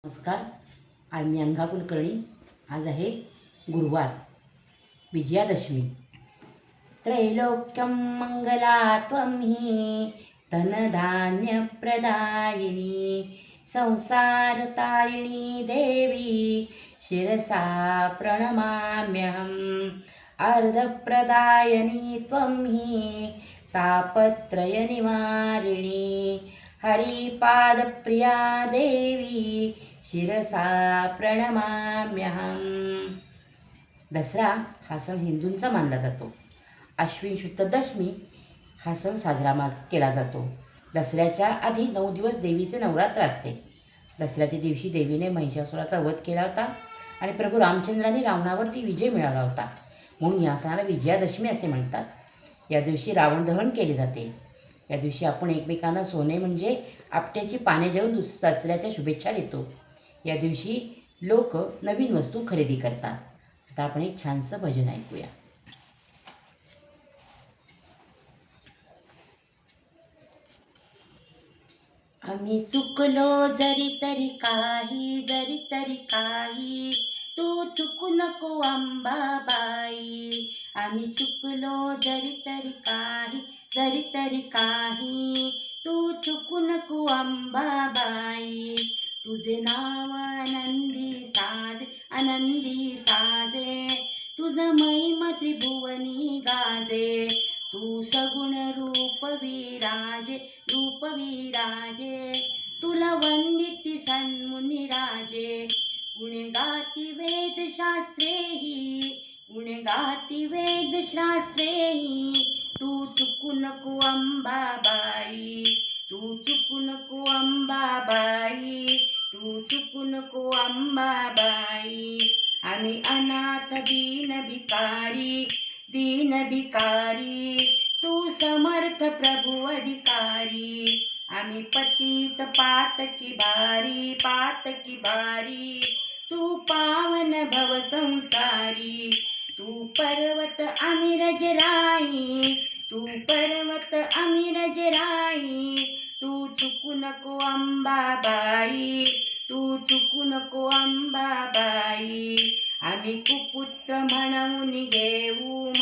नमस्कार. आज मी अंगा कुलकर्णी. आज आहे गुरुवार, विजयादशमी. त्रैलोक्यं मंगला त्वं हि धनधान्यप्रदायिनी संसारतारिणी देवी शिरसा प्रणमाम्यहम्. अर्धप्रदायिनी त्वं हि तापत्रयनिवारिणी हरिपादप्रिया देवी शिरसा प्रणमाम्यहम्. दसरा हा सण हिंदूंचा मानला जातो. आश्विन शुद्ध दशमी हा सण साजरा केला जातो. दसऱ्याच्या आधी 9 दिवस देवीचे नवरात्र असते. दसऱ्याच्या दिवशी देवीने महिषासुराचा वध केला होता आणि प्रभू रामचंद्रांनी रावणावरती विजय मिळवला होता. म्हणून या सणाला विजयादशमी असे म्हणतात. या दिवशी रावण दहन केले जाते. या दिवशी आपण एकमेकांना सोने म्हणजे आपट्याची पाने देऊन दसऱ्याच्या शुभेच्छा देतो. या दिवशी लोक नवीन वस्तू खरेदी करतात. आता आपण एक छानसं भजन ऐकूया. आम्ही चुकलो जरी तरी काही तू चुकू नको अंबाबाई. आम्ही चुकलो जरी तरी काही तू चुकू नको अंबाबाई. तुझे नाव आनंदी साजे तुझं महिमा त्रिभुवनी गाजे. तू सगुण रूप विराजे तुला वंदिती सन्मुनी राजे. गुणे गाती वेदशास्त्रेही तू चुकू नको अंबाबाई. तू चुकू नको अंबाबाई. आम्ही अनाथ दीन भिकारी तू समर्थ प्रभू अधिकारी. आम्ही पतित पातकी बारी तू पावन भव संसारी. तू पर्वत आम्ही रजराई तू चुकू नको अंबाबाई. तू चुकू नको अंबाबाई. आम्ही कुपुत्र म्हणून घेऊ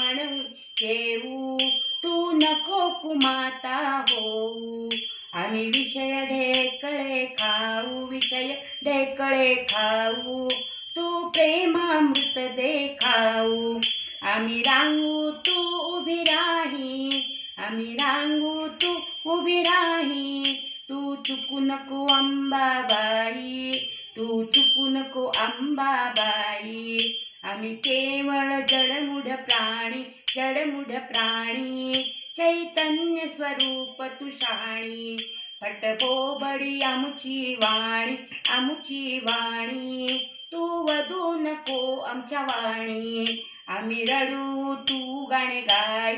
तू नको कुमाता होऊ. आम्ही विषय ढेकळे खाऊ तू प्रेमामृत देखाऊ. आम्ही रांगू तू उभी राही तू चुकू नको अंबाबाई. तू चुकू नको अंबाबाई. आम्ही केवळ जडमूढ प्राणी चैतन्य स्वरूप तू शहाणी. फटभोबडी आमुची वाणी तू वधू नको आमच्या वाणी. आम्ही रडू तू गाणे गाय